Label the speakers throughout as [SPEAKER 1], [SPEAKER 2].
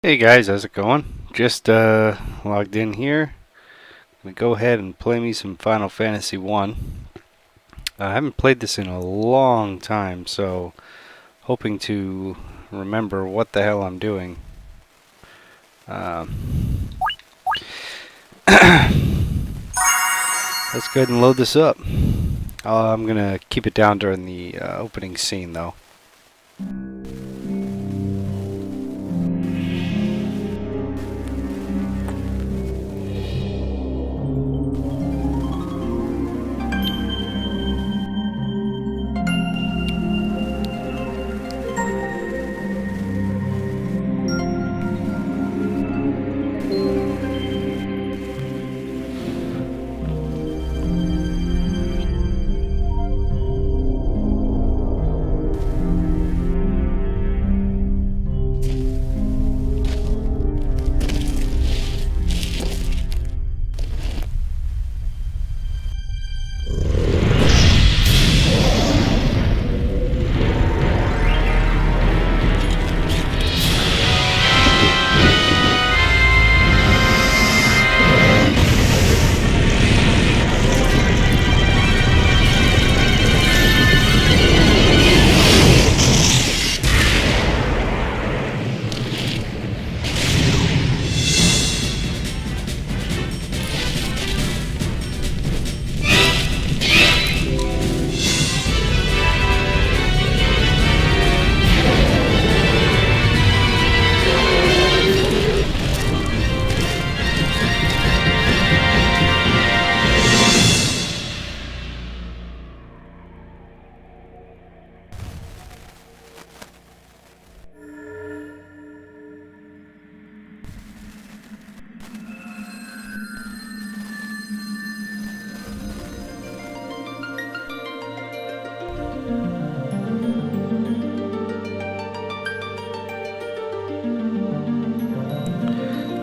[SPEAKER 1] Hey guys, how's it going? Just logged in here. Gonna go ahead and play me some Final Fantasy 1. I haven't played this in a long time, so hoping to remember what the hell I'm doing. Let's go ahead and load this up. I'm gonna keep it down during the opening scene though.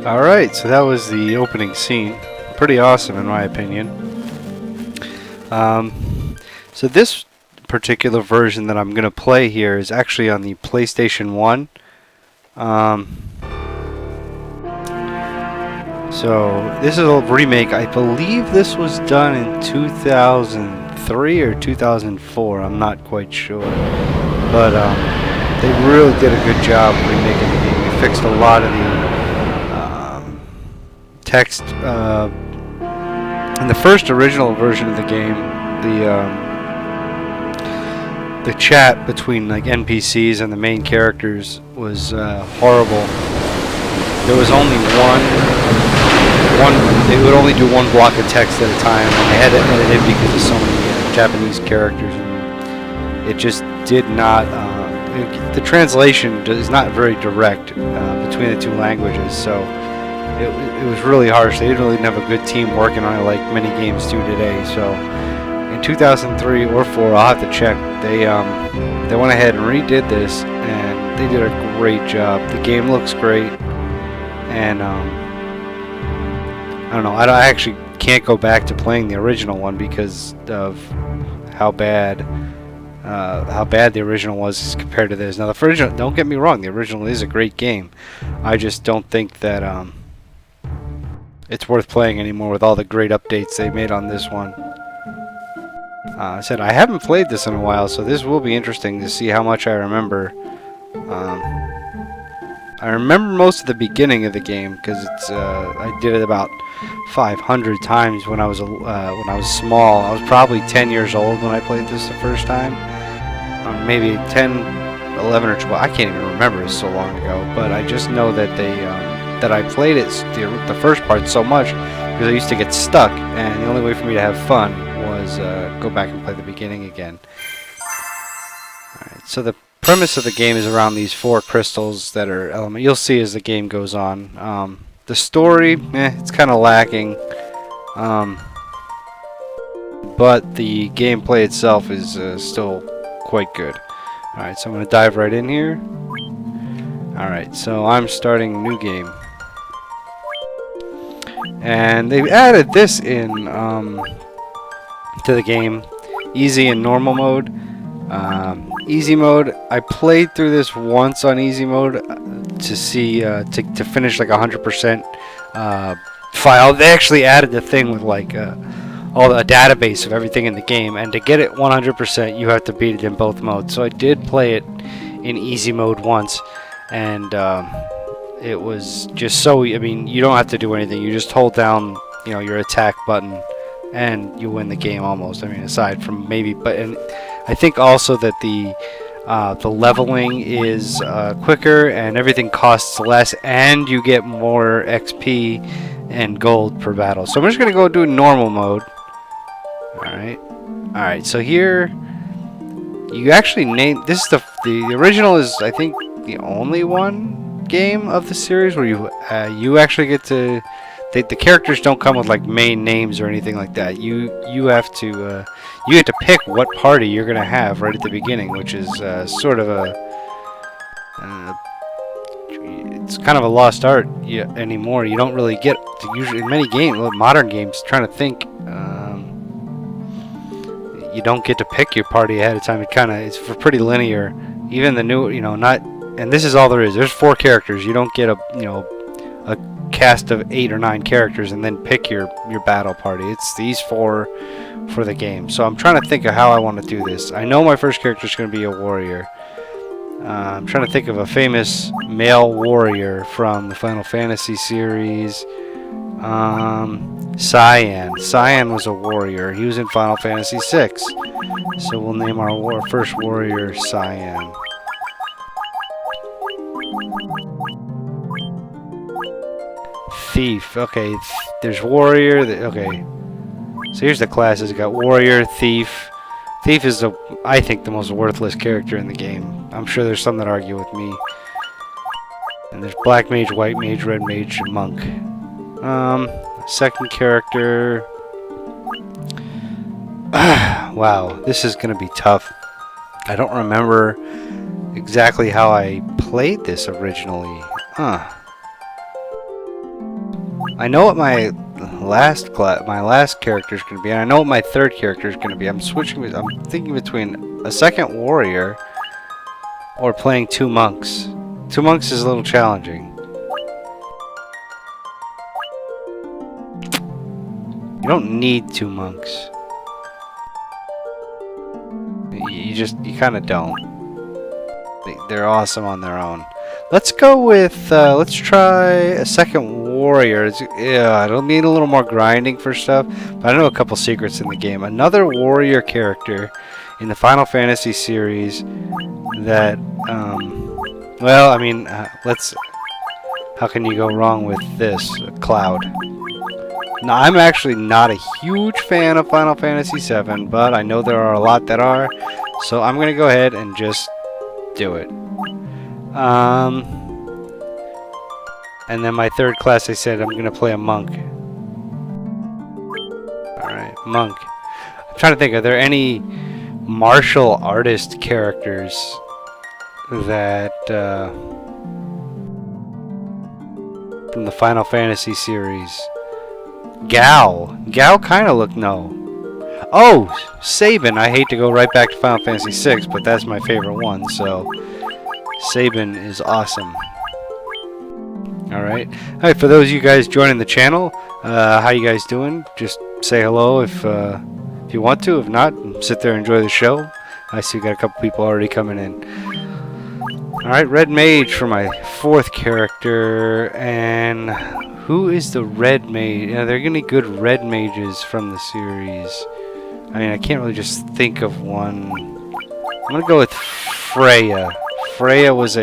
[SPEAKER 1] Alright, so that was the opening scene. Pretty awesome in my opinion. So this particular version that I'm going to play here is actually on the PlayStation 1. So this is a remake. I believe this was done in 2003 or 2004. I'm not quite sure. But they really did a good job remaking the game. They fixed a lot of the text in the first original version of the game. The chat between like NPCs and the main characters was horrible. There was only one. They would only do one block of text at a time, and they had to edit it because of so many Japanese characters. And it just did not. The translation is not very direct between the two languages, so. It was really harsh. They didn't really have a good team working on it like many games do today. So in 2003 or 4, I'll have to check. They went ahead and redid this, and they did a great job. The game looks great, and I don't know. I actually can't go back to playing the original one because of how bad the original was compared to this. Now the original, don't get me wrong, the original is a great game. I just don't think that it's worth playing anymore with all the great updates they made on this one. I said I haven't played this in a while, so this will be interesting to see how much I remember. I remember most of the beginning of the game because it's I did it about 500 times when I was small. I was probably 10 years old when I played this the first time. Maybe 10, 11, or 12. I can't even remember. It's so long ago. But I just know that that I played it the first part so much because I used to get stuck, and the only way for me to have fun was go back and play the beginning again. Alright, so the premise of the game is around these 4 crystals that are element. You'll see as the game goes on. The story, it's kind of lacking, but the gameplay itself is still quite good. Alright, so I'm going to dive right in here. Alright, so I'm starting a new game. And they've added this in to the game, easy and normal mode. Easy mode, I played through this once on easy mode. to see to finish like 100% file. They actually added the thing with like all the database of everything in the game, and to get it 100%, you have to beat it in both modes. So I did play it in easy mode once, and it was just so. I mean, you don't have to do anything. You just hold down, your attack button, and you win the game almost. I mean, aside from maybe, and I think also that the leveling is quicker, and everything costs less, and you get more XP and gold per battle. So I'm just gonna go do normal mode. All right. So here, you actually name this is the original is, I think, the only one game of the series where you actually get to. The characters don't come with like main names or anything like that. You have to you get to pick what party you're gonna have right at the beginning, which is sort of it's kind of a lost art anymore. You don't really get to usually in many games, modern games. Trying to think, you don't get to pick your party ahead of time. It's pretty linear. Even the new, not. And this is all there is. There's 4 characters. You don't get a cast of 8 or 9 characters and then pick your battle party. It's these 4 for the game. So I'm trying to think of how I want to do this. I know my first character is going to be a warrior. I'm trying to think of a famous male warrior from the Final Fantasy series. Cyan. Cyan was a warrior. He was in Final Fantasy VI. So we'll name our first warrior Cyan. Thief. Okay, there's warrior. Okay, so here's the classes. We got warrior, thief. Thief is I think the most worthless character in the game. I'm sure there's some that argue with me. And there's black mage, white mage, red mage, and monk. Second character. Wow, this is gonna be tough. I don't remember exactly how I played this originally. I know what my last character is going to be, and I know what my third character is going to be. I'm thinking between a second warrior or playing 2 monks. 2 monks is a little challenging. You don't need 2 monks. You kind of don't. They're awesome on their own. Let's go with, let's try a second warrior. It'll need a little more grinding for stuff, but I know a couple secrets in the game. Another warrior character in the Final Fantasy series that, well, I mean, how can you go wrong with this? Cloud. Now, I'm actually not a huge fan of Final Fantasy VII, but I know there are a lot that are, so I'm going to go ahead and just do it. And then my third class, I said I'm going to play a monk. Alright, monk. I'm trying to think, are there any martial artist characters that, from the Final Fantasy series? Gao. Gao kind of looked, no. Oh, Sabin. I hate to go right back to Final Fantasy VI, but that's my favorite one, so Sabin is awesome. Alright, for those of you guys joining the channel, how you guys doing? Just say hello if you want to. If not, sit there and enjoy the show. I see we got a couple people already coming in. Alright, red mage for my 4th character. And who is the red mage? Are there any good red mages from the series? I mean, I can't really just think of one. I'm going to go with Freya. Freya was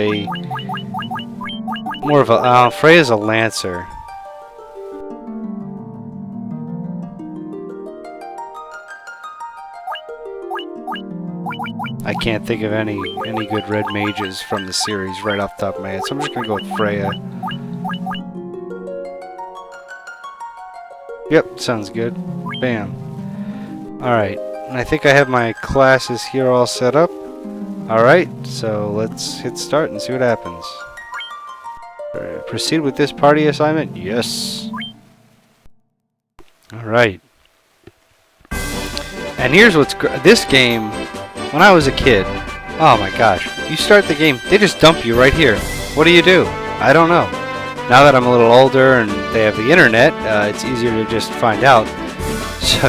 [SPEAKER 1] more of a... Freya's a lancer. I can't think of any good red mages from the series right off the top of my head, so I'm just going to go with Freya. Yep, sounds good. Bam. Alright, and I think I have my classes here all set up. Alright, so let's hit start and see what happens. Proceed with this party assignment? Yes. Alright. And here's what's this game, when I was a kid, oh my gosh, you start the game, they just dump you right here. What do? I don't know. Now that I'm a little older and they have the internet, it's easier to just find out. So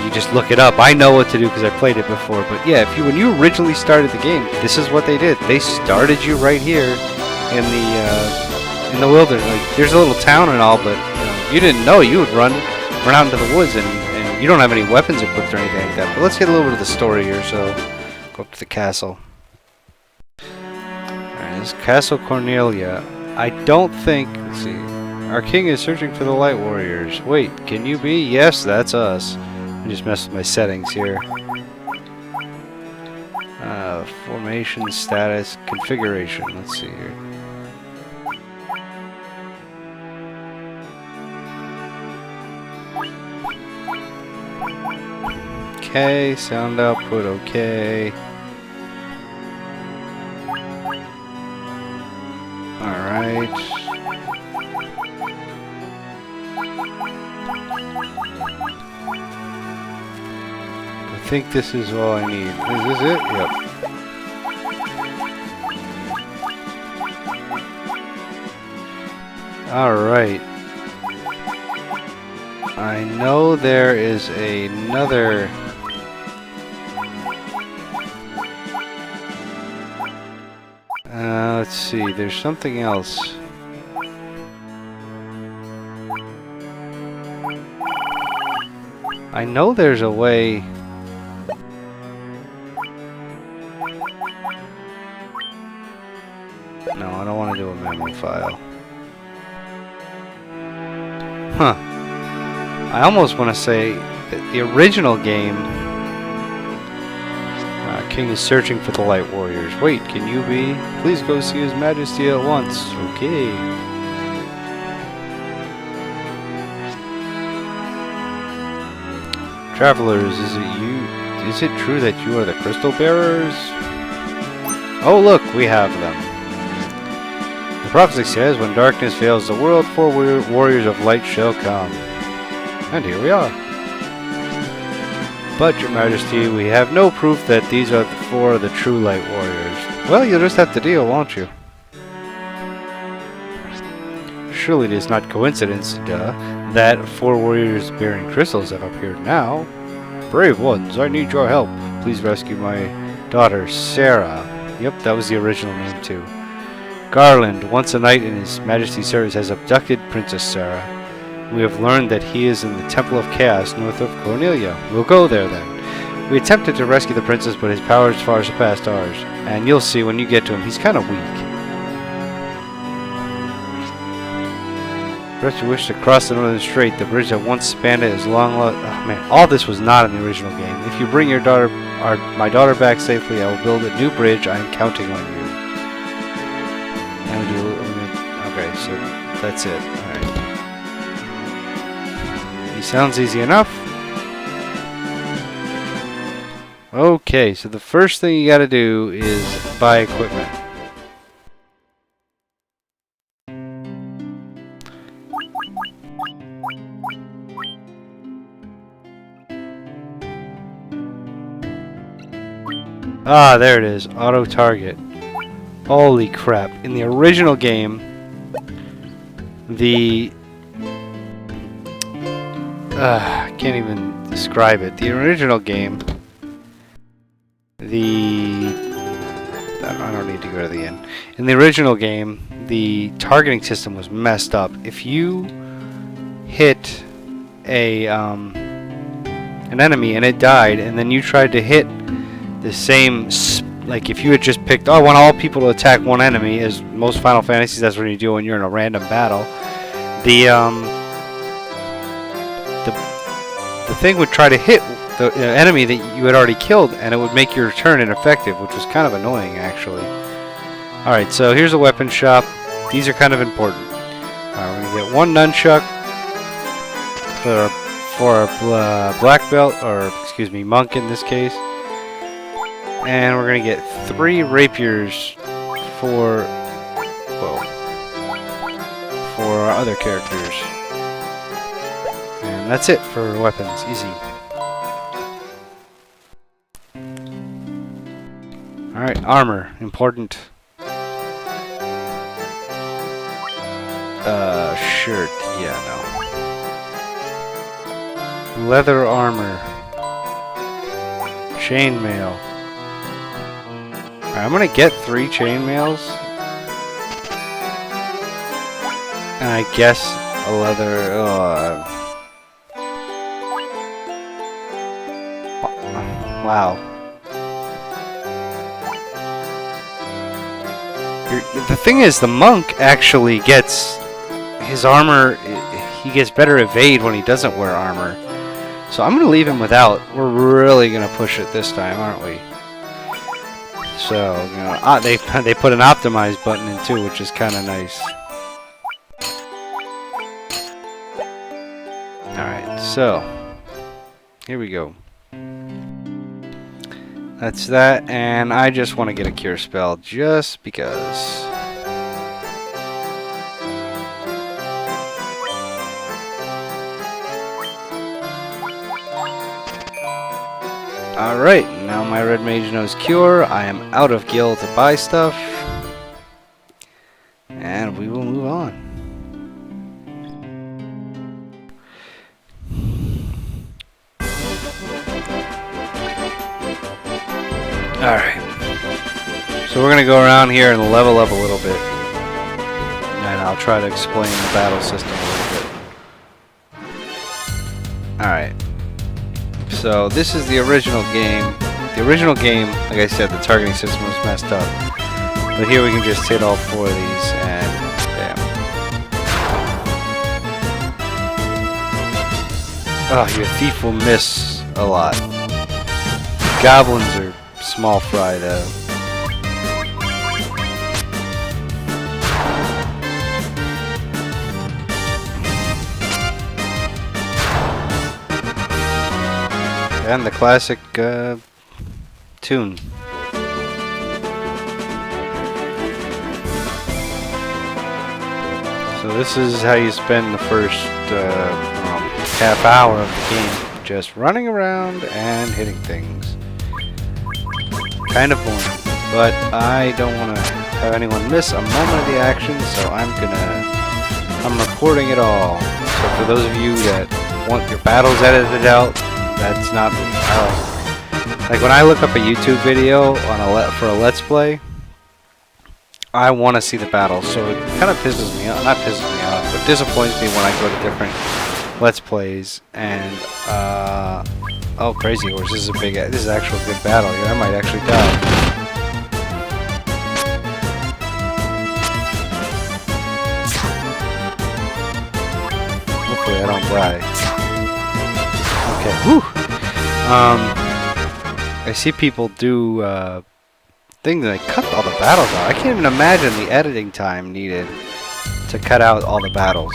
[SPEAKER 1] you just look it up. I know what to do because I played it before. But yeah, when you originally started the game, this is what they did. They started you right here in the wilderness. Like, there's a little town and all, but you didn't know. You would run out into the woods, and you don't have any weapons equipped or anything like that. But let's get a little bit of the story here. So go up to the castle. Alright, this is Castle Cornelia. I don't think. Let's see. Our king is searching for the Light Warriors. Wait, can you be? Yes, that's us. I just messed with my settings here. Formation, status, configuration. Let's see here. Okay, sound output okay. Alright. I think this is all I need. Is this it? Yep. Alright. I know there is another... let's see, there's something else. I know there's a way... No, I don't want to do a memo file. Huh. I almost want to say that the original game... King is searching for the Light Warriors. Wait, can you be? Please go see His Majesty at once. Okay. Travelers, is it you? Is it true that you are the Crystal Bearers? Oh look, we have them. The prophecy says, when darkness veils the world, 4 warriors of light shall come. And here we are. But, Your Majesty, we have no proof that these are the 4 of the true Light Warriors. Well, you'll just have to deal, won't you? Surely it is not coincidence, that 4 warriors bearing crystals have appeared now. Brave ones, I need your help. Please rescue my daughter, Sarah. Yep, that was the original name, too. Garland, once a knight in His Majesty's service, has abducted Princess Sarah. We have learned that he is in the Temple of Chaos north of Cornelia. We'll go there then. We attempted to rescue the princess, but his powers far surpassed ours. And you'll see when you get to him, he's kind of weak. Perhaps you wish to cross the Northern Strait, the bridge that once spanned it is long lost. Oh man, all this was not in the original game. If you bring your daughter, my daughter back safely, I will build a new bridge. I am counting on you. And we do. Okay, so that's it. All right. Sounds easy enough. Okay, so the first thing you gotta do is buy equipment. Ah, there it is. Auto target. Holy crap. In the original game, I can't even describe it. The original game, I don't need to go to the end. In the original game, the targeting system was messed up. If you hit an enemy and it died, and then you tried to hit the same, like if you had just picked, oh, I want all people to attack one enemy, as most Final Fantasies, that's what you do when you're in a random battle. The thing would try to hit the enemy that you had already killed, and it would make your turn ineffective, which was kind of annoying, actually. Alright, so here's a weapon shop. These are kind of important. Alright, we're going to get 1 nunchuck for a black belt, or excuse me, monk in this case. And we're going to get 3 rapiers for our other characters. And that's it for weapons. Easy. Alright, armor. Important. shirt. Yeah, no. Leather armor. Chainmail. Alright, I'm gonna get 3 chainmails. And I guess a leather. Wow. The thing is, the monk actually gets his armor. He gets better evade when he doesn't wear armor. So I'm gonna leave him without. We're really gonna push it this time, aren't we? So you know, they put an optimized button in too, which is kind of nice. All right, so here we go. That's that, and I just want to get a cure spell just because. Alright, now my red mage knows cure. I am out of gil to buy stuff. And we will move on. Alright. So we're going to go around here and level up a little bit. And I'll try to explain the battle system a little bit. Alright. So this is the original game. The original game, like I said, the targeting system was messed up. But here we can just hit all 4 of these and bam. Oh, your thief will miss a lot. Goblins are small fry though. And the classic tune. So this is how you spend the first half hour of the game. Just running around and hitting things. Kind of boring. But I don't want to have anyone miss a moment of the action, so I'm recording it all. So for those of you that want your battles edited out, that's not what I like when I look up a YouTube video on for a Let's Play, I want to see the battles, so it kind of pisses me off, not pisses me off, but disappoints me when I go to different Let's Plays, and, oh, Crazy Horse, this is actual good battle here, I might actually die. Hopefully I don't die. Okay, whew! I see people do things that they cut all the battles out. I can't even imagine the editing time needed to cut out all the battles.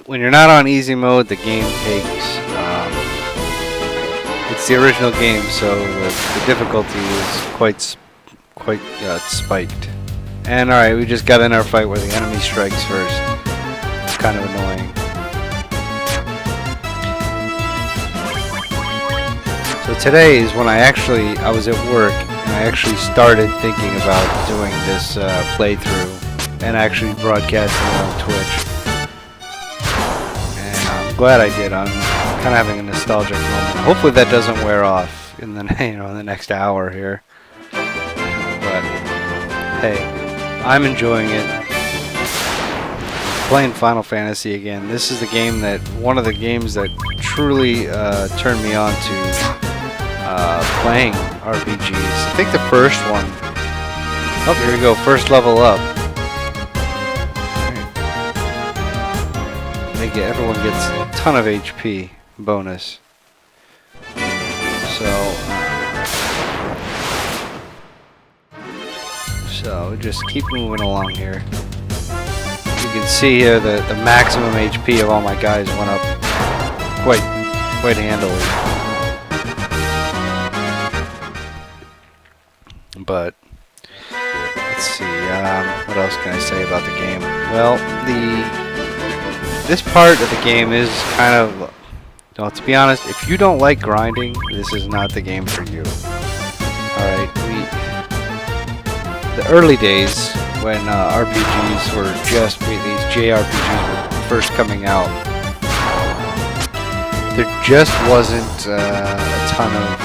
[SPEAKER 1] When you're not on easy mode, the game takes. It's the original game, so the difficulty is quite spiked. And alright, we just got in our fight where the enemy strikes first. It's kind of annoying. So today is when I was at work, and I actually started thinking about doing this playthrough and actually broadcasting it on Twitch. And I'm glad I did. I'm kind of having a nostalgic moment. Hopefully that doesn't wear off in the in the next hour here. But hey, I'm enjoying it. Playing Final Fantasy again. This is the game one of the games that truly turned me on to playing RPGs. I think the first one. Oh, here we go. First level up. Everyone gets a ton of HP bonus. So just keep moving along here. You can see here that the maximum HP of all my guys went up quite handily. But let's see. what else can I say about the game? Well, this part of the game is kind of, well, to be honest, if you don't like grinding, this is not the game for you. Alright, the early days when RPGs were just, these JRPGs were first coming out, there just wasn't a ton of,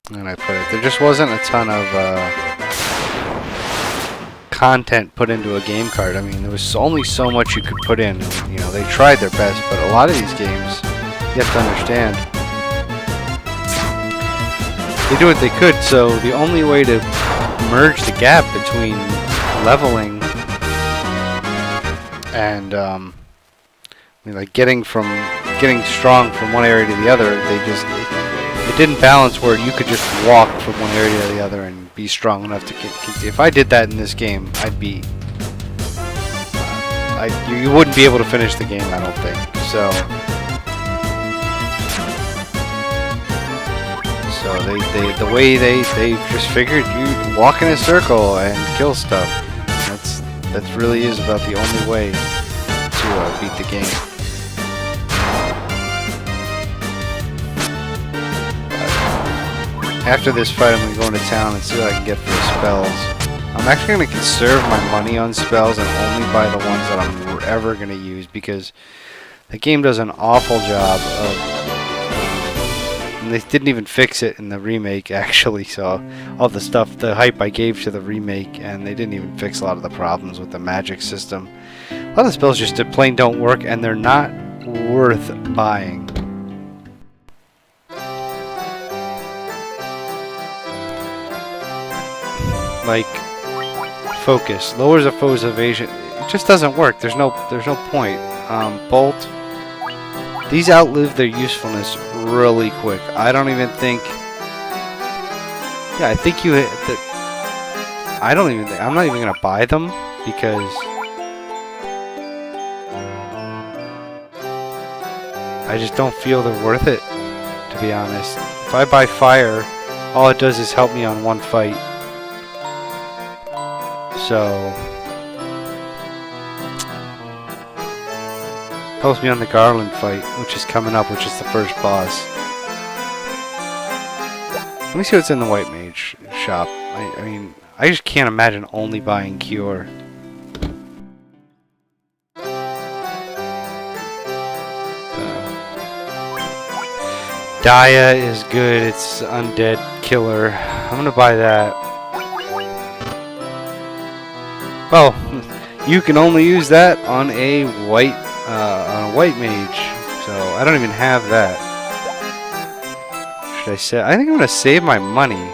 [SPEAKER 1] how can I put it? There just wasn't a ton of content put into a game card. I mean, there was only so much you could put in. You know, they tried their best, but a lot of these games, you have to understand, they do what they could. So the only way to merge the gap between leveling and I mean, like getting strong from one area to the other, it didn't balance where you could just walk from one area to the other and be strong enough to get. If I did that in this game, I'd be. You wouldn't be able to finish the game, I don't think. So the way they just figured you'd walk in a circle and kill stuff. That really is about the only way to beat the game. After this fight, I'm going to go into town and see what I can get for the spells. I'm actually going to conserve my money on spells and only buy the ones that I'm ever going to use, because the game does an awful job of... and they didn't even fix it in the remake, actually, so all the stuff, the hype I gave to the remake, and they didn't even fix a lot of the problems with the magic system. A lot of the spells just plain don't work, and they're not worth buying. Like focus lowers a foe's evasion. It just doesn't work. There's no point. Bolt. These outlive their usefulness really quick. I don't even think. Yeah, I think you hit that. I don't even think. I'm not even gonna buy them because I just don't feel they're worth it. To be honest, if I buy fire, all it does is help me on one fight. So, helps me on the Garland fight, which is coming up, which is the first boss. Let me see what's in the White Mage shop. I mean, I just can't imagine only buying Cure. Dia is good. It's undead killer. I'm gonna buy that. Well, you can only use that on a white mage, so I don't even have that. Should I say? I think I'm gonna save my money.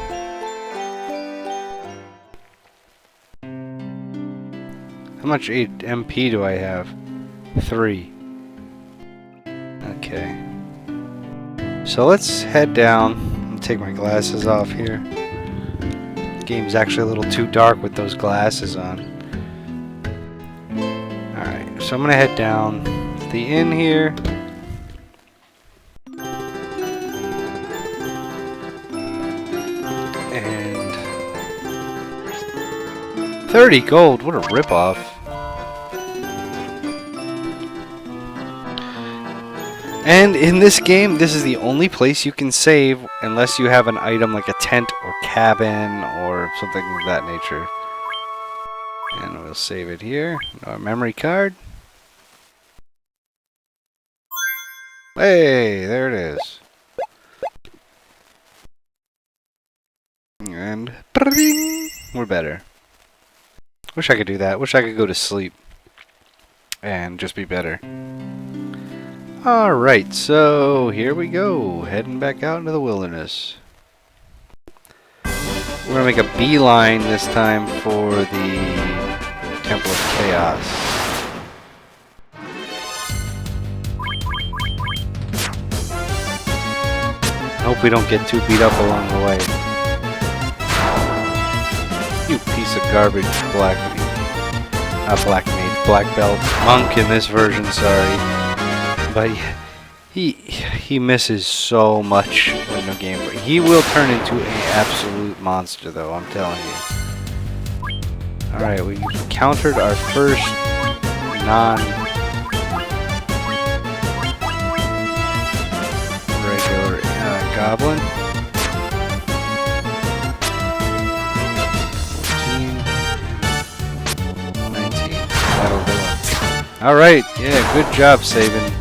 [SPEAKER 1] How much MP do I have? 3. Okay. So let's head down. I'll take my glasses off here. The game's actually a little too dark with those glasses on. Alright, so I'm going to head down to the inn here. And 30 gold, what a ripoff. And in this game, this is the only place you can save unless you have an item like a tent or cabin or something of that nature. And we'll save it here. Our memory card. Hey, there it is. And we're better. Wish I could do that. Wish I could go to sleep and just be better. Alright, so here we go. Heading back out into the wilderness. We're going to make a beeline this time for the Temple of Chaos. I hope we don't get too beat up along the way. You piece of garbage, black belt. Monk in this version, sorry. But he misses so much when original game. But he will turn into an absolute monster, though, I'm telling you. Alright, we countered our first non-regular goblin. 14, 19. That'll do it. Alright, yeah, good job, Sabin.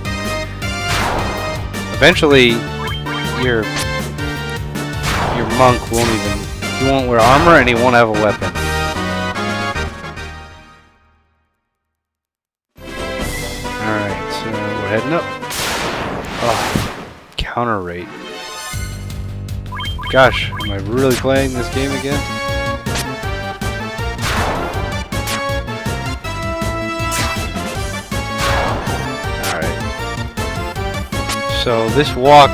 [SPEAKER 1] Eventually, your monk he won't wear armor and he won't have a weapon. Alright, so we're heading up. Oh, counter rate. Gosh, am I really playing this game again? Alright. So this walk,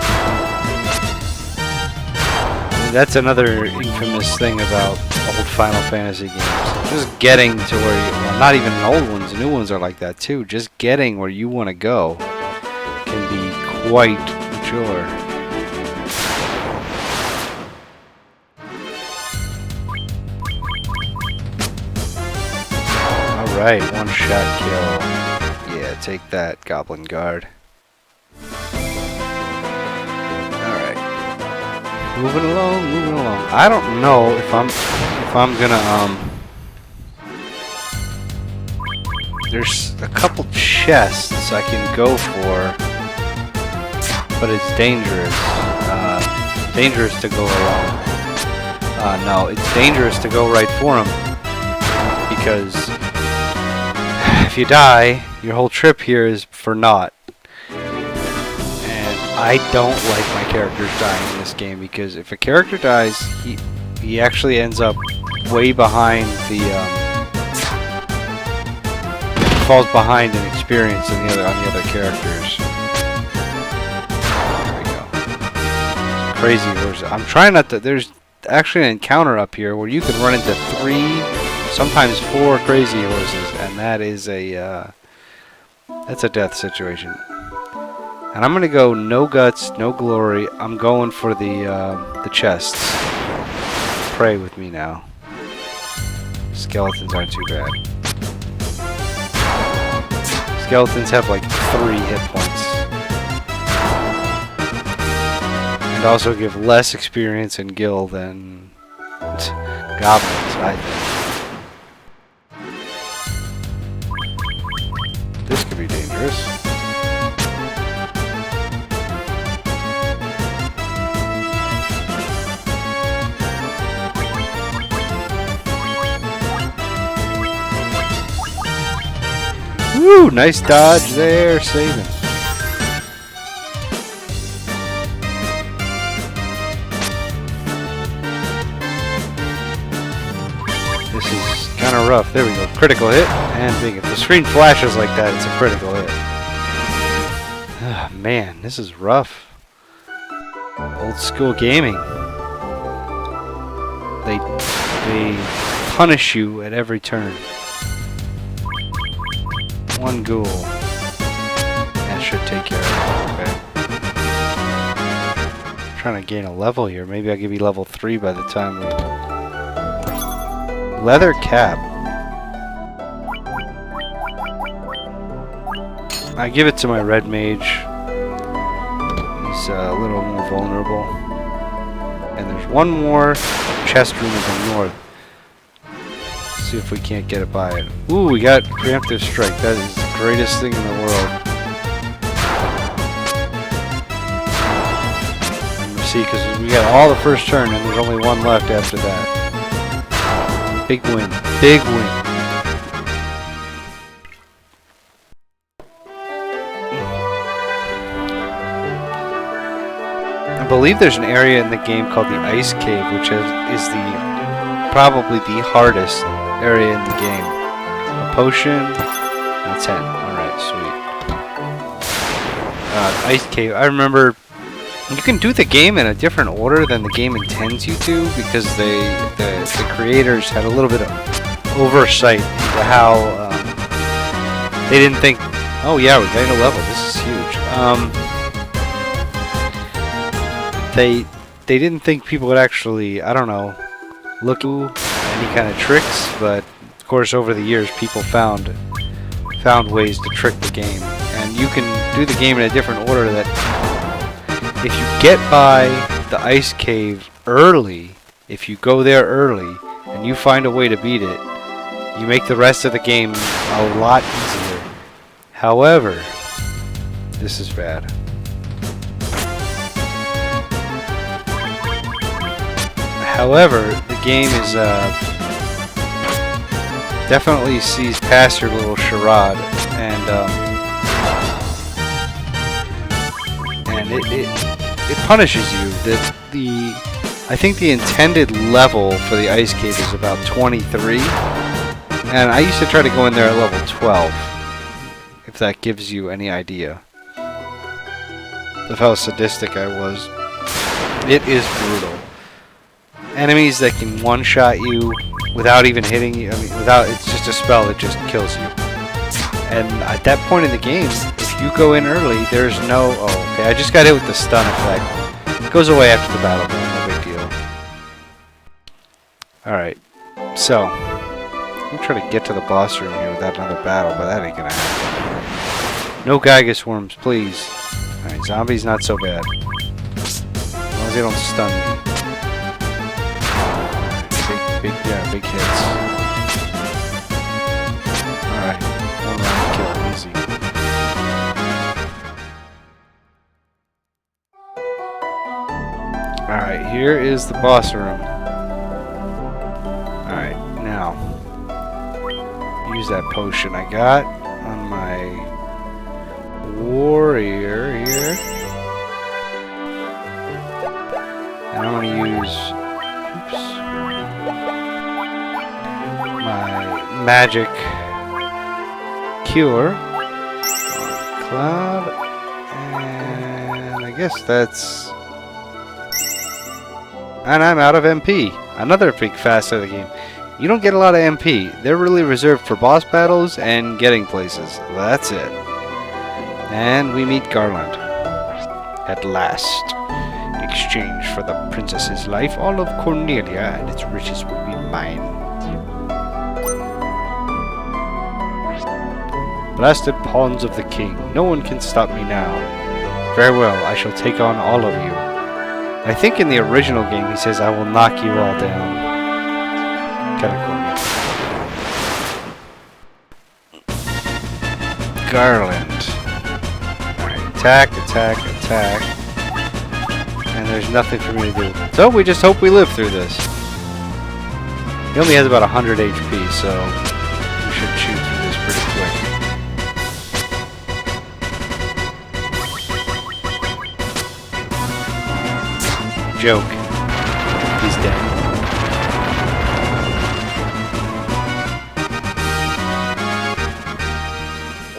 [SPEAKER 1] that's another infamous thing about old Final Fantasy games. Just getting to where you, well, not even old ones, new ones are like that too. Just getting where you want to go can be quite a chore. Alright, one shot kill. Yeah, take that, Goblin Guard. Moving along, moving along. I don't know if I'm gonna there's a couple chests I can go for, but it's dangerous. Dangerous to go along. No, it's dangerous to go right for them because if you die, your whole trip here is for naught. I don't like my characters dying in this game because if a character dies, he actually ends up way behind the falls behind in experience on the other characters. There we go. Crazy horses. I'm trying not to. There's actually an encounter up here where you can run into 3, sometimes 4 crazy horses, and that is that's a death situation. And I'm gonna go no guts, no glory. I'm going for the chests. Pray with me now. Skeletons aren't too bad. Skeletons have like 3 hit points. And also give less experience in Guild than goblins, I think. This could be dangerous. Woo! Nice dodge there, saving. This is kind of rough. There we go. Critical hit. And big. If the screen flashes like that, it's a critical hit. Ah, man, this is rough. Old school gaming. They punish you at every turn. One ghoul. That should take care of it. Okay. I'm trying to gain a level here. Maybe I'll give you level 3 by the time we... Leather cap. I give it to my red mage. He's a little more vulnerable. And there's one more chest room in the north. See if we can't get it by it. Ooh, we got preemptive strike. That is the greatest thing in the world. And we'll see, because we got all the first turn, and there's only one left after that. Big win. Big win. I believe there's an area in the game called the Ice Cave, which is probably the hardest area in the game. A potion and 10. Alright, sweet. Ice Cave. I remember you can do the game in a different order than the game intends you to because the creators had a little bit of oversight into how they didn't think, oh yeah, we're getting a level. This is huge. they didn't think people would actually, I don't know, look at any kind of tricks, but of course over the years people found ways to trick the game, and you can do the game in a different order. That if you get by the ice cave early, if you go there early and you find a way to beat it, you make the rest of the game a lot easier. However, this is bad. However, the game is definitely sees past your little charade, and it punishes you. I think the intended level for the ice cave is about 23, and I used to try to go in there at level 12. If that gives you any idea of how sadistic I was. It is brutal. Enemies that can one-shot you without even hitting you. I mean, it's just a spell that just kills you. And at that point in the game, if you go in early, there's no... Oh, okay, I just got hit with the stun effect. It goes away after the battle, but no big deal. Alright, so... I'm trying to get to the boss room here without another battle, but that ain't gonna happen. No Gygus worms, please. Alright, zombies not so bad. As long as they don't stun me. Big hits. Alright, one round kill, easy. Alright, here is the boss room. Alright, now use that potion I got on my warrior here. And I'm gonna use my magic cure on Cloud, and I guess that's... And I'm out of MP. Another big facet of the game. You don't get a lot of MP. They're really reserved for boss battles and getting places. That's it. And we meet Garland. At last. In exchange for the princess's life, all of Cornelia and its riches will be mine. Blasted pawns of the king. No one can stop me now. Farewell, I shall take on all of you. I think in the original game he says, I will knock you all down. Kind of cool. Garland. Alright, attack, attack, attack. And there's nothing for me to do. So we just hope we live through this. He only has about 100 HP, so we should shoot through this pretty quick. Joke. He's dead.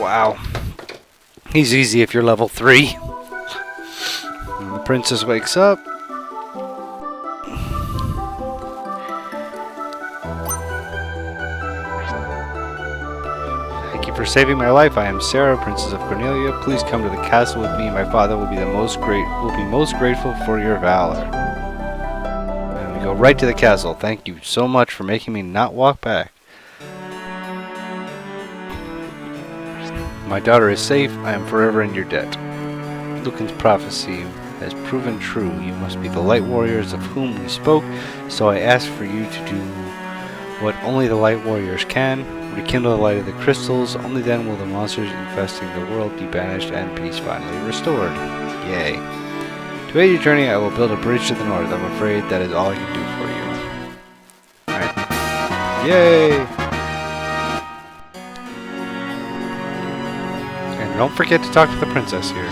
[SPEAKER 1] Wow. He's easy if you're level 3. And the princess wakes up. Thank you for saving my life. I am Sarah, Princess of Cornelia. Please come to the castle with me. My father will be most grateful for your valor. And we go right to the castle. Thank you so much for making me not walk back. My daughter is safe. I am forever in your debt. Lucan's prophecy has proven true. You must be the light warriors of whom we spoke, so I ask for you to do what only the light warriors can. Rekindle the light of the crystals. Only then will the monsters infesting the world be banished and peace finally restored. Yay. To aid your journey, I will build a bridge to the north. I'm afraid that is all I can do for you. Alright. Yay! Don't forget to talk to the princess here.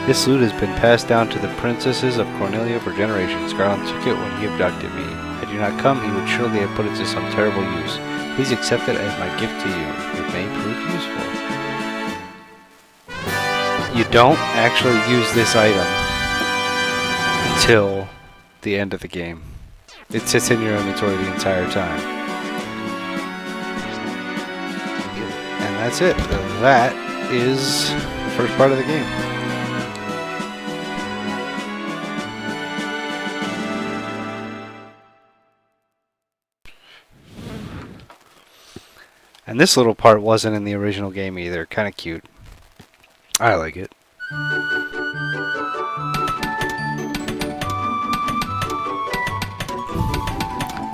[SPEAKER 1] This loot has been passed down to the princesses of Cornelia for generations. Garland took it when he abducted me. Had you not come, he would surely have put it to some terrible use. Please accept it as my gift to you. It may prove useful. You don't actually use this item until the end of the game. It sits in your inventory the entire time. And that's it. That is the first part of the game. And this little part wasn't in the original game either. Kind of cute. I like it.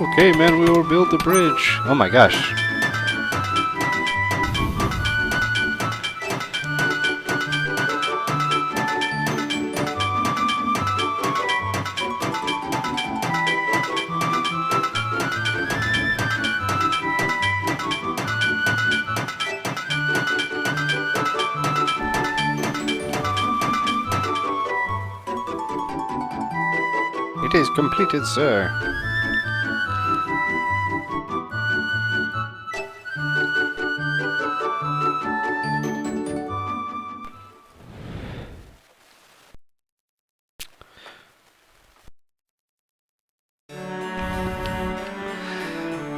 [SPEAKER 1] Okay, man, we will build the bridge. Oh my gosh. It is completed, sir.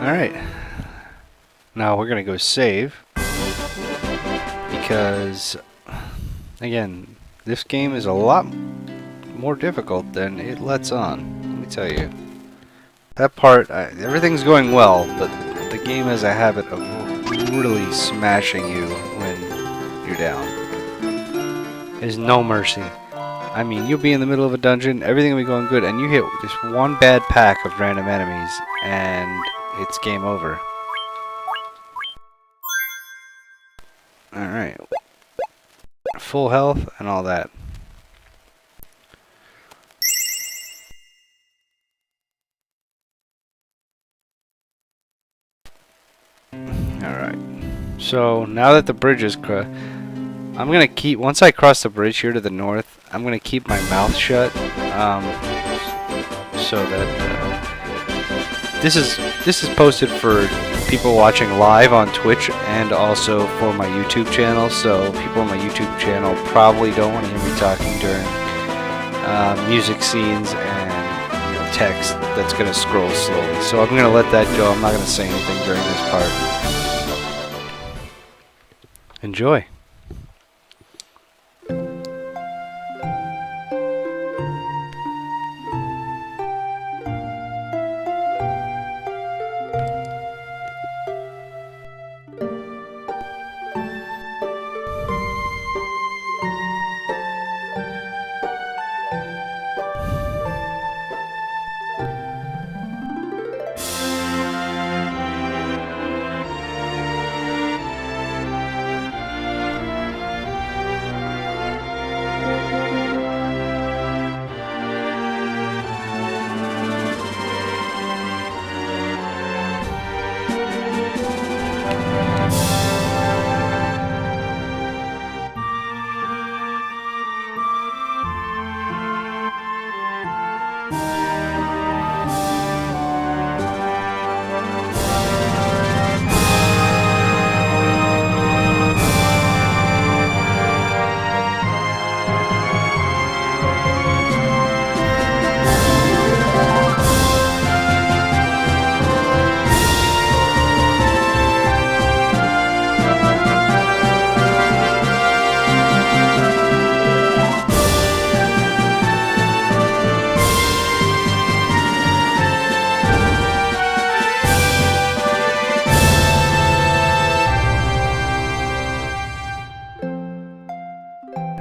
[SPEAKER 1] Alright. Now we're gonna go save. Because, again, this game is a lot more difficult than it lets on. Let me tell you. That part, everything's going well, but the game has a habit of really smashing you when you're down. There's no mercy. I mean, you'll be in the middle of a dungeon, everything will be going good, and you hit just one bad pack of random enemies, and it's game over. Alright. Full health and all that. Alright. So, now that the bridge is I'm gonna keep, once I cross the bridge here to the north, I'm gonna keep my mouth shut, so that, this is posted for people watching live on Twitch and also for my YouTube channel, so people on my YouTube channel probably don't want to hear me talking during music scenes and text that's gonna scroll slowly. So I'm gonna let that go. I'm not gonna say anything during this part. Enjoy.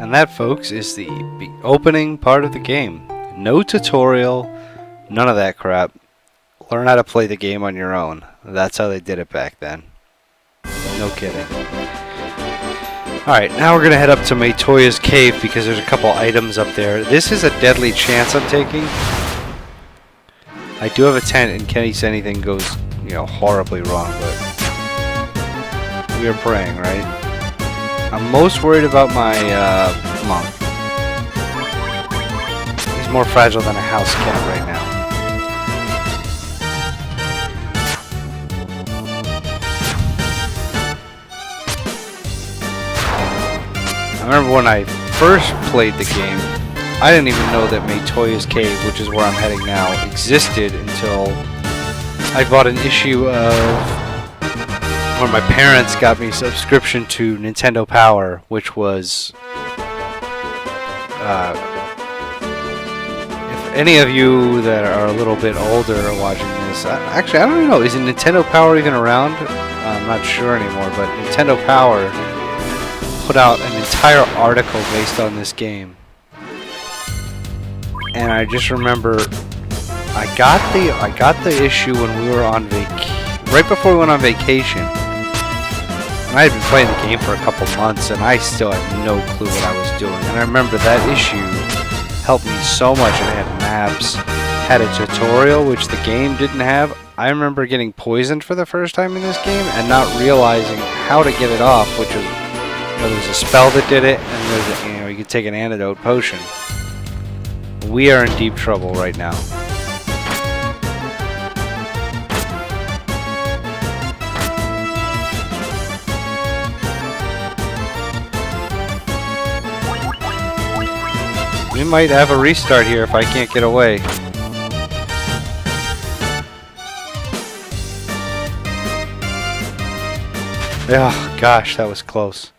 [SPEAKER 1] And that, folks, is the opening part of the game. No tutorial, none of that crap. Learn how to play the game on your own. That's how they did it back then. No kidding. Alright, now we're going to head up to Matoya's cave because there's a couple items up there. This is a deadly chance I'm taking. I do have a tent in case anything goes, horribly wrong, but we are praying, right? I'm most worried about my monk. He's more fragile than a house cat right now. I remember when I first played the game, I didn't even know that Matoya's Cave, which is where I'm heading now, existed until I bought an issue of where my parents got me a subscription to Nintendo Power, which was, if any of you that are a little bit older are watching this. Actually, I don't even know. Is it Nintendo Power even around? I'm not sure anymore, but Nintendo Power put out an entire article based on this game. And I just remember I got the issue when we were on right before we went on vacation. And I had been playing the game for a couple months, and I still had no clue what I was doing. And I remember that issue helped me so much. It had maps, had a tutorial, which the game didn't have. I remember getting poisoned for the first time in this game and not realizing how to get it off, which was, there was a spell that did it, and there's you could take an antidote potion. We are in deep trouble right now. We might have a restart here if I can't get away. Oh gosh, that was close.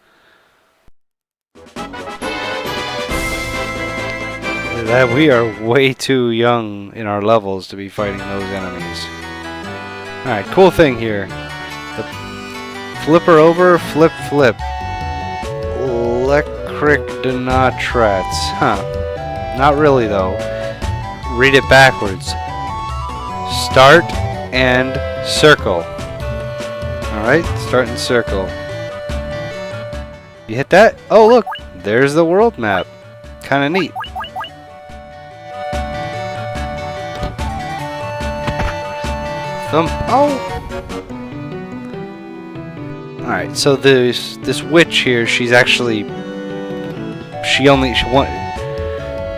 [SPEAKER 1] We are way too young in our levels to be fighting those enemies. Alright, cool thing here. The flipper over, flip, flip. Electric Denatrats. Huh. Not really, though. Read it backwards. Start and circle. Alright, start and circle. You hit that? Oh, look! There's the world map. Kinda neat. Oh! Alright, so this witch here, she's actually...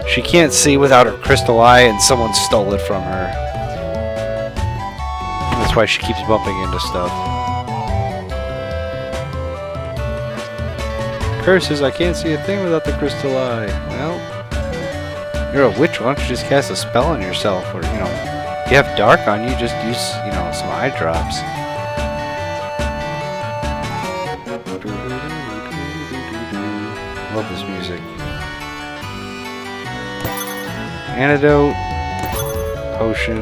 [SPEAKER 1] She can't see without her crystal eye, and someone stole it from her. That's why she keeps bumping into stuff. Curses, I can't see a thing without the crystal eye. Well, you're a witch, why don't you just cast a spell on yourself? Or, if you have dark on you, just use, some eye drops. Love this music. Antidote, potion,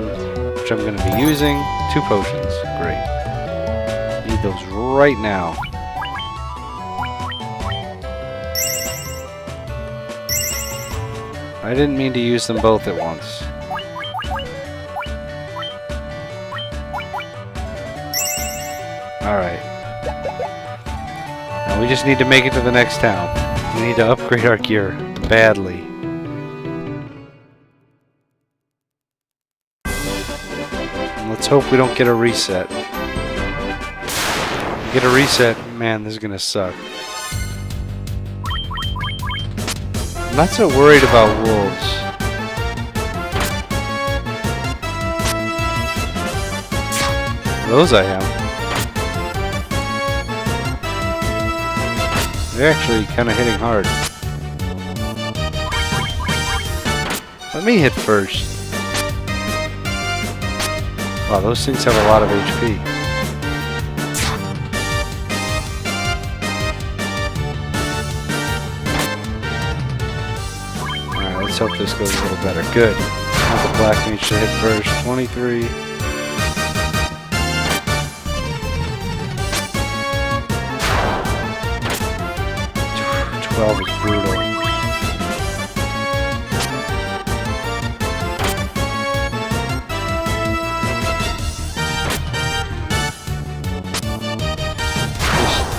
[SPEAKER 1] which I'm going to be using. 2 potions. Great. Need those right now. I didn't mean to use them both at once. Alright. Now we just need to make it to the next town. We need to upgrade our gear badly. Let's hope we don't get a reset. If we get a reset, man, this is gonna suck. I'm not so worried about wolves. Those I am. They're actually kind of hitting hard. Let me hit first. Wow, those things have a lot of HP. Alright, let's hope this goes a little better. Good. I want the black mage to hit first. 23. Is brutal.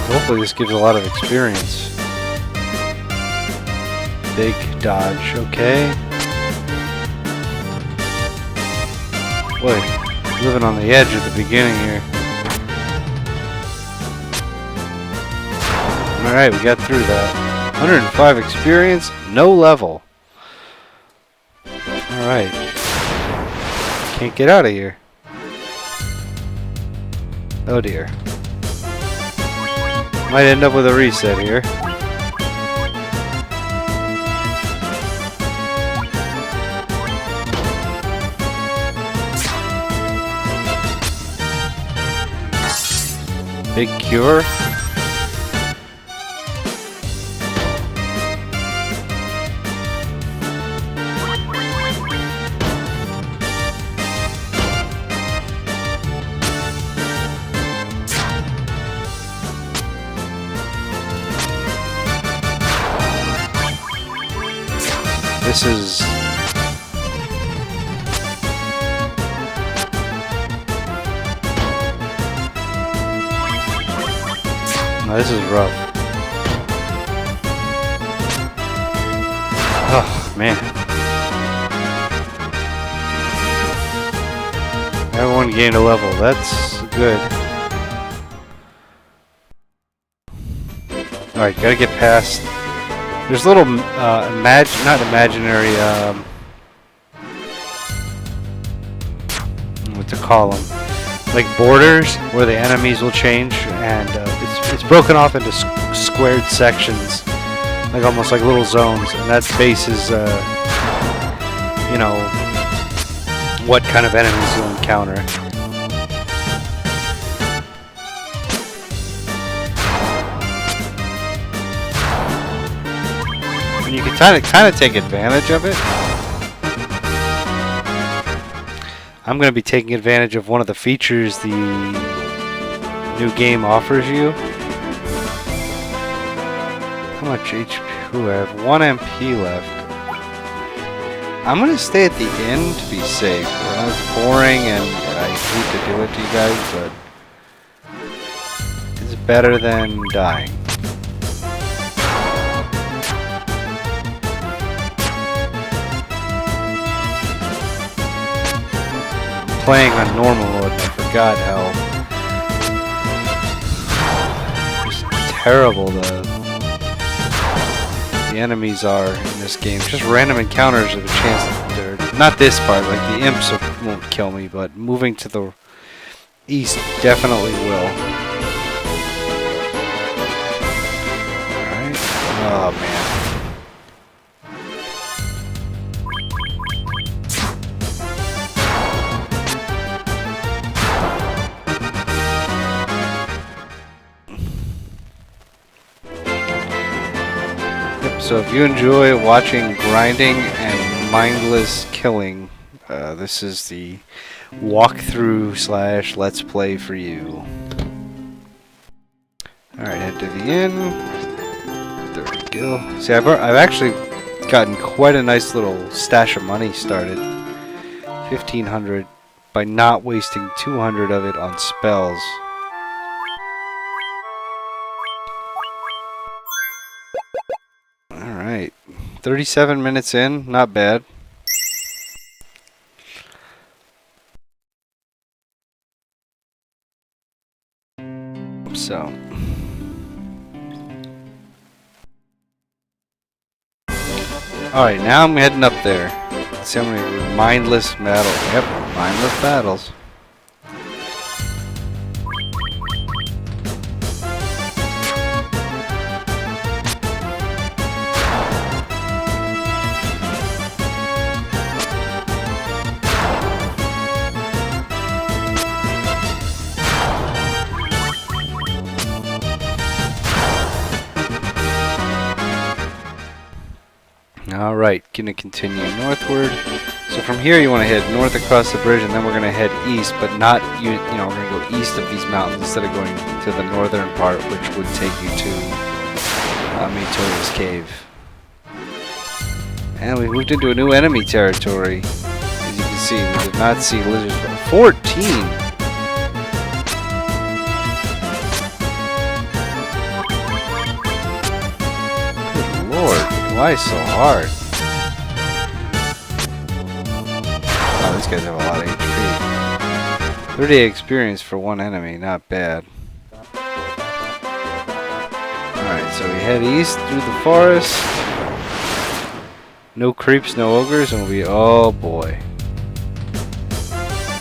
[SPEAKER 1] Hopefully this gives a lot of experience. Big dodge, okay. Boy, living on the edge at the beginning here. Alright, we got through that. 105 experience, no level. Alright. Can't get out of here. Oh dear. Might end up with a reset here. Big cure. This is... No, this is rough. Oh, man. Everyone gained a level. That's good. Alright, gotta get past... There's little, not imaginary, what to call them, like borders where the enemies will change, and it's broken off into squared sections, like almost like little zones, and that bases, you know, what kind of enemies you'll encounter. And you can kind of take advantage of it. I'm going to be taking advantage of one of the features the new game offers you. How much HP? Ooh, I have 1 MP left. I'm going to stay at the end to be safe. I know it's boring and I hate to do it to you guys, but it's better than dying. Playing on normal mode, and I forgot how just terrible the enemies are in this game. Just random encounters of a chance that they're not this part, like the imps won't kill me, but moving to the east definitely will. Alright. Oh man. So if you enjoy watching grinding and mindless killing, this is the walkthrough / let's play for you. Alright, head to the inn. There we go. See, I've actually gotten quite a nice little stash of money started. 1,500 by not wasting 200 of it on spells. Alright, 37 minutes in, not bad. So, alright, now I'm heading up there. Let's see how many mindless battles. Yep, mindless battles. Alright, gonna continue northward. So from here you want to head north across the bridge, and then we're gonna head east, but not you know, we're gonna go east of these mountains instead of going to the northern part, which would take you to Mitoya's cave. And we moved into a new enemy territory. As you can see, we did not see lizards. 14! Why so hard? Oh, these guys have a lot of HP. 30 experience for one enemy, not bad. Alright, so we head east through the forest. No creeps, no ogres, and we'll be... oh boy.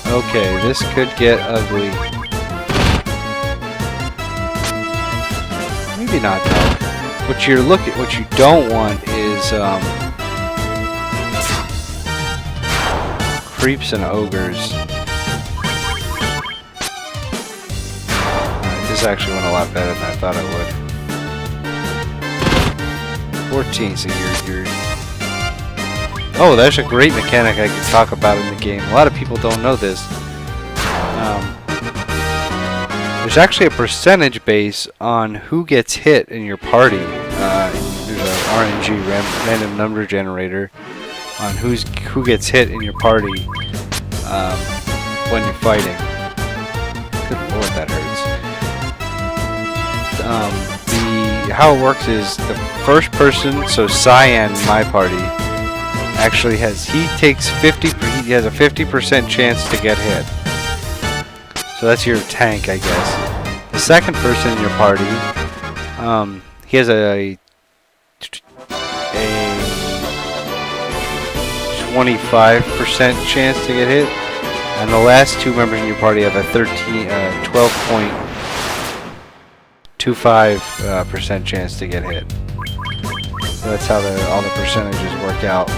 [SPEAKER 1] Okay, this could get ugly. Maybe not though. What you don't want is creeps and ogres. This actually went a lot better than I thought it would. 14, so you're... oh, that's a great mechanic I could talk about in the game. A lot of people don't know this. There's actually a percentage base on who gets hit in your party. There's RNG, random number generator, on who gets hit in your party when you're fighting. Good lord, that hurts. How it works is the first person, so Cyan in my party, actually he has a 50% chance to get hit. So that's your tank, I guess. The second person in your party, he has a 25% chance to get hit, and the last two members in your party have a 12.25% chance to get hit. So that's how all the percentages work out.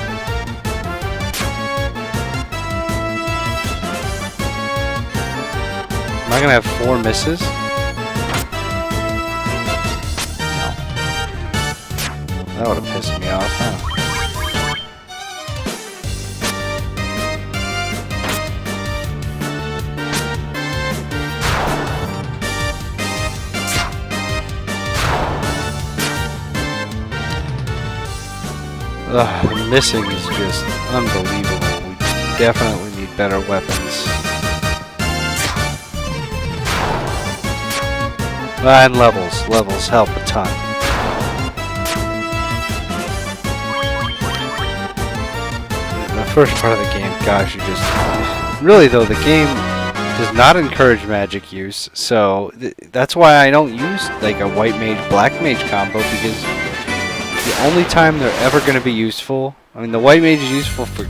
[SPEAKER 1] Am I gonna have 4 misses? No. That would have pissed me off, huh? Ugh, the missing is just unbelievable. We definitely need better weapons. And levels. Levels help a ton. The first part of the game, gosh, you just... Really though, the game does not encourage magic use, so that's why I don't use like a white mage, black mage combo, because the only time they're ever going to be useful... I mean, the white mage is useful for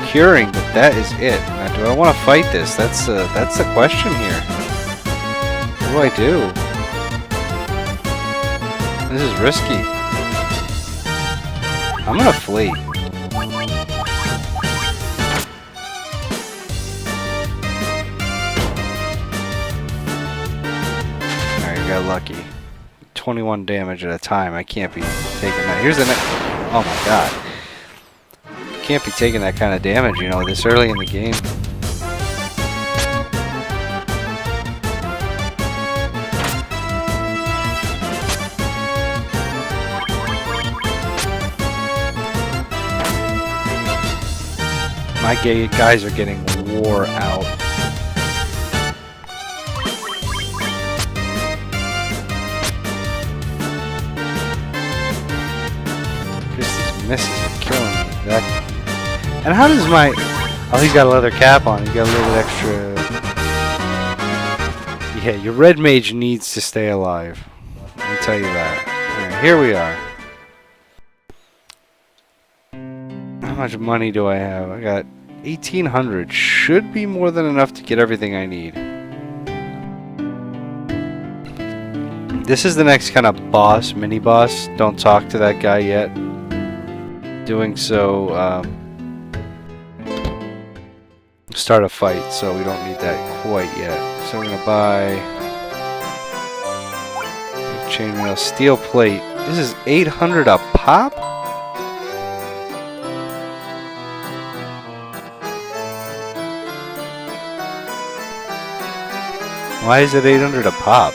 [SPEAKER 1] curing, but that is it. Now, do I want to fight this? That's the question here. What do I do? This is risky. I'm gonna flee. Alright, got lucky. 21 damage at a time. I can't be taking that. Here's the next. Oh my god. Can't be taking that kind of damage, you know, this early in the game. My guys are getting wore out. Just these misses are killing me. That. And how does my... Oh, he's got a leather cap on. He got a little bit extra... Yeah, your red mage needs to stay alive. Let me tell you that. Alright, here we are. How much money do I have? I got 1,800. Should be more than enough to get everything I need. This is the next kind of boss, mini-boss. Don't talk to that guy yet. Doing so... start a fight, so we don't need that quite yet. So I'm gonna buy chainmail, steel plate. This is 800 a pop? Why is it 800 a pop?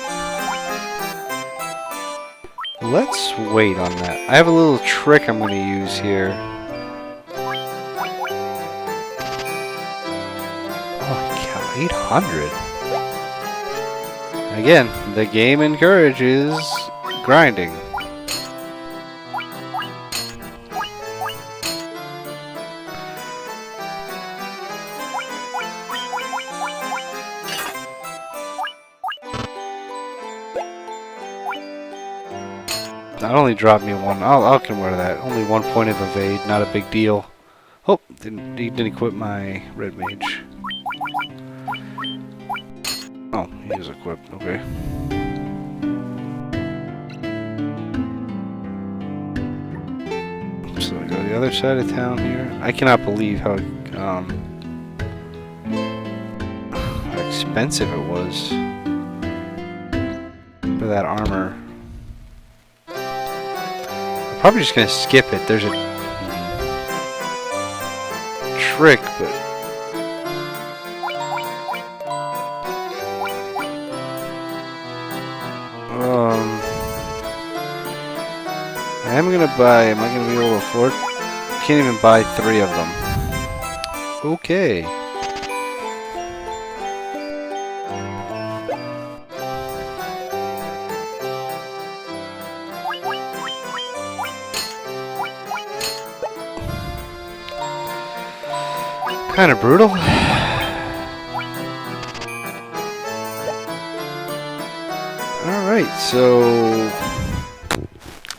[SPEAKER 1] Let's wait on that. I have a little trick I'm gonna use here. 800. Again, the game encourages grinding. That only dropped me one. I'll convert that. Only 1 point of evade, not a big deal. Oh, he didn't equip my red mage. Oh, he is equipped, okay. So I go to the other side of town here. I cannot believe how expensive it was for that armor. I'm probably just gonna skip it. There's a trick, but am gonna buy. Am I gonna be able to afford? Can't even buy 3 of them. Okay. Kind of brutal. Alright, so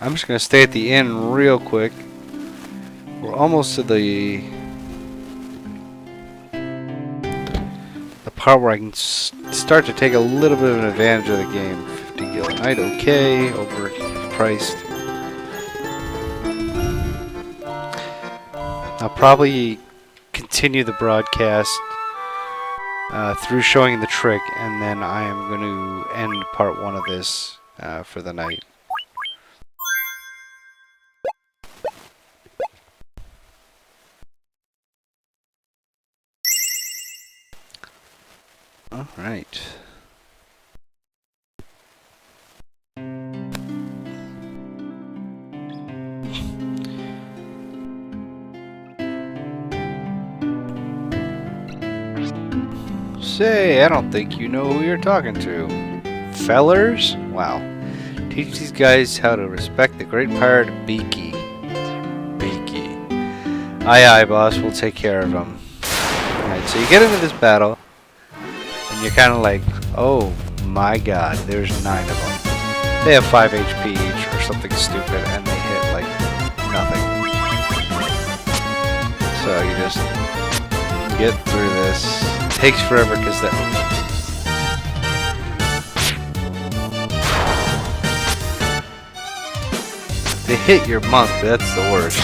[SPEAKER 1] I'm just going to stay at the inn real quick. We're almost to the part where I can start to take a little bit of an advantage of the game. 50 gil a night, okay, overpriced. I'll probably continue the broadcast through showing the trick, and then I am going to end part 1 of this for the night. All right. Say, I don't think you know who you're talking to. Fellers? Wow. Teach these guys how to respect the great pirate Beaky. Beaky. Aye aye, boss. We'll take care of him. Alright, so you get into this battle, and you're kind of like, oh my god, there's 9 of them. They have 5 HP each or something stupid, and they hit like nothing. So you just get through this. Takes forever because they hit your monk. That's the worst.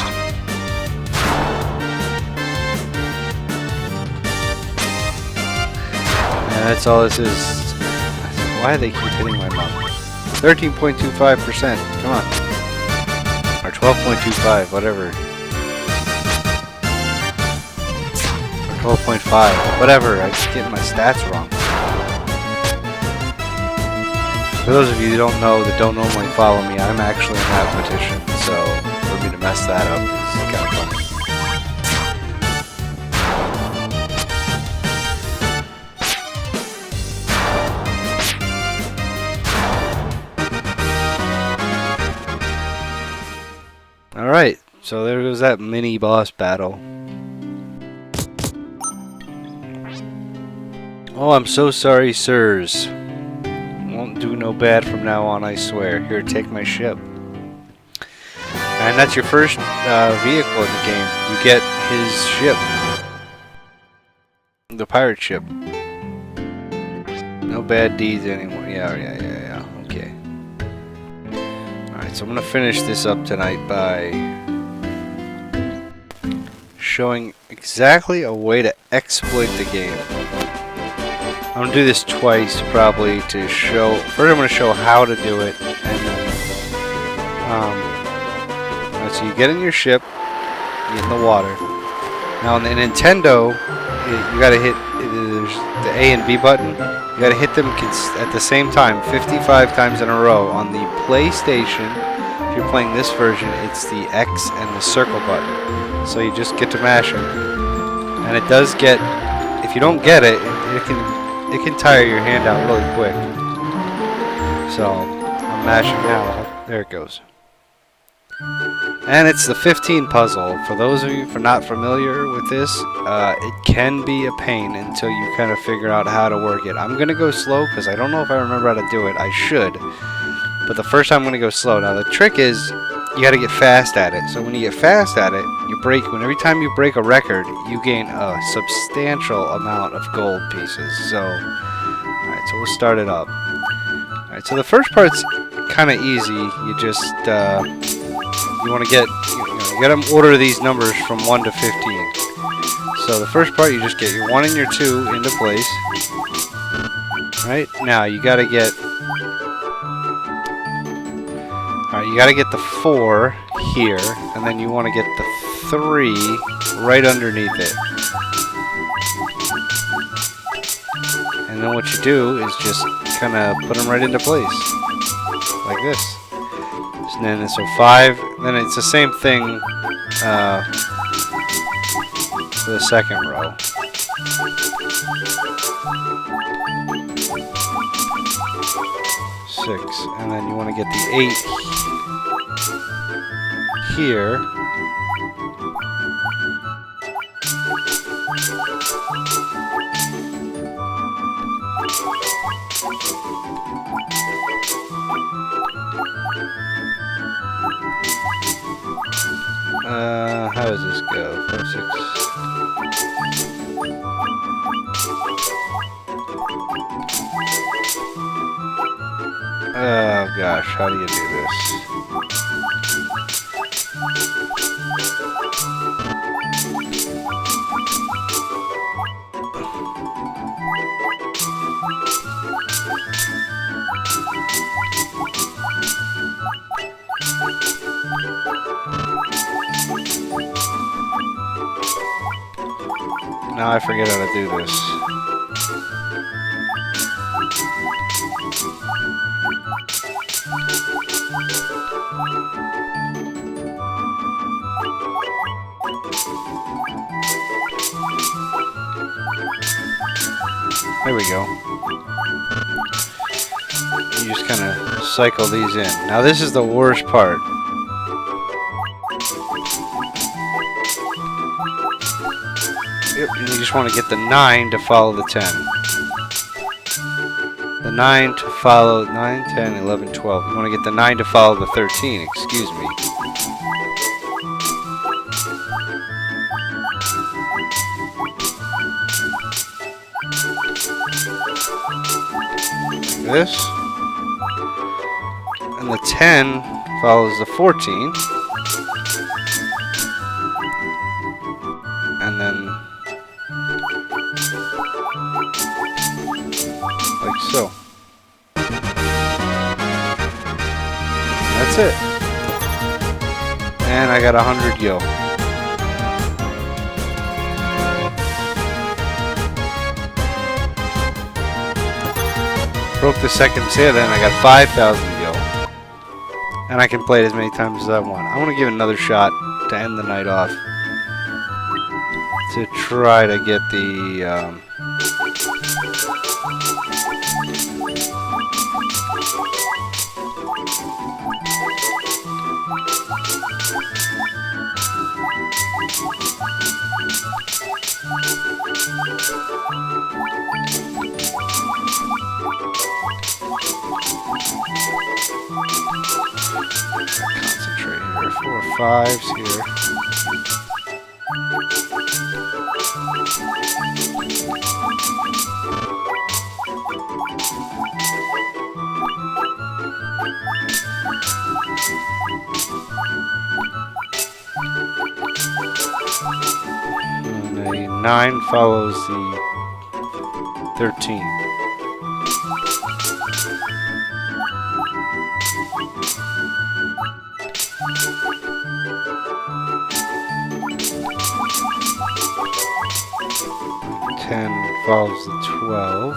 [SPEAKER 1] And that's all this is. Why do they keep hitting my monk? 13.25%. Come on. Or 12.25, whatever. 12.5, whatever, I keep getting my stats wrong. For those of you who don't know, that don't normally follow me, I'm actually a mathematician, so for me to mess that up is kind of funny. Alright, so there goes that mini boss battle. Oh, I'm so sorry, sirs. Won't do no bad from now on, I swear. Here, take my ship. And that's your first vehicle in the game. You get his ship. The pirate ship. No bad deeds anymore. Yeah. Okay. Alright, so I'm going to finish this up tonight by showing exactly a way to exploit the game. I'm going to do this twice, probably, to show... First, I'm going to show how to do it, and then... so you get in your ship, you get in the water. Now, on the Nintendo, you got to hit there's the A and B button. You got to hit them at the same time, 55 times in a row. On the PlayStation, if you're playing this version, it's the X and the circle button. So you just get to mash it. And it does get... If you don't get it, it can tire your hand out really quick. So, I'm mashing now. There it goes. And it's the 15 puzzle. For those of you who are not familiar with this, it can be a pain until you kind of figure out how to work it. I'm going to go slow because I don't know if I remember how to do it. I should. But the first time I'm going to go slow. Now, the trick is you got to get fast at it. So when you get fast at it, every time you break a record, you gain a substantial amount of gold pieces. So, alright, so we'll start it up. Alright, so the first part's kind of easy. You just, you want to get, you got to order these numbers from 1 to 15. So the first part, you just get your 1 and your 2 into place. Right, now you got to get, you got to get the 4 here, and then you want to get the 3 right underneath it. And then what you do is just kind of put them right into place. Like this. Just And then so 5. Then it's the same thing for the second row. 6, and then you want to get the 8 here. How does this go? 5, 6. Oh gosh, how do you do this? Now I forget how to do this. There we go. You just kind of cycle these in. Now this is the worst part. Yep, you just want to get the 9 to follow the 10. The 9 to follow 9, 10, 11, 12. You want to get the 9 to follow the 13, excuse me. This. And the 10 follows the 14. And then like so. That's it. And I got 100 yo. Broke the second seal, then I got 5,000 yo. And I can play it as many times as I want. I want to give it another shot to end the night off. To try to get the concentrate here. 4 5s here. And a 9 follows the 13. Follows the 12.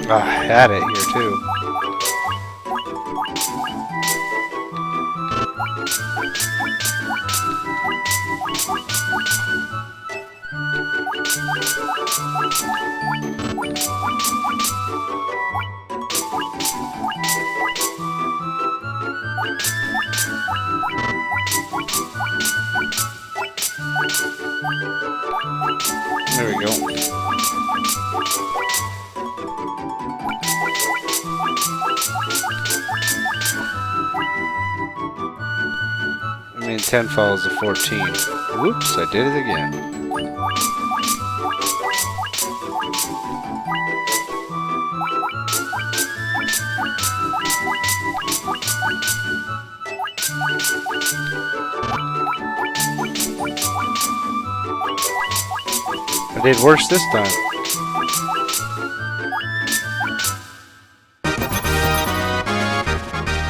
[SPEAKER 1] Oh, I had it here too. There we go. I mean, 10 follows the 14. Whoops, I did it again. I did worse this time.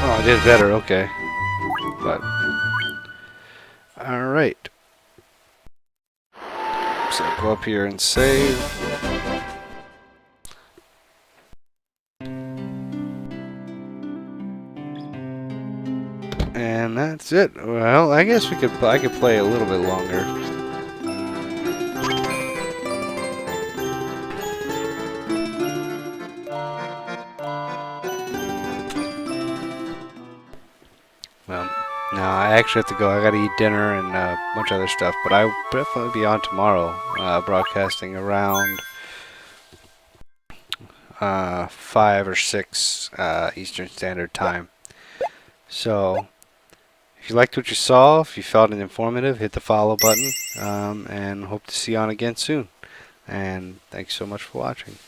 [SPEAKER 1] Oh, I did better, okay. But alright. So go up here and save. And that's it. Well, I guess I could play a little bit longer. Well, no, I actually have to go. I gotta eat dinner and a bunch of other stuff. But I will definitely be on tomorrow, broadcasting around 5 or 6 Eastern Standard Time. So, if you liked what you saw, if you found it informative, hit the follow button, and hope to see you on again soon. And thanks so much for watching.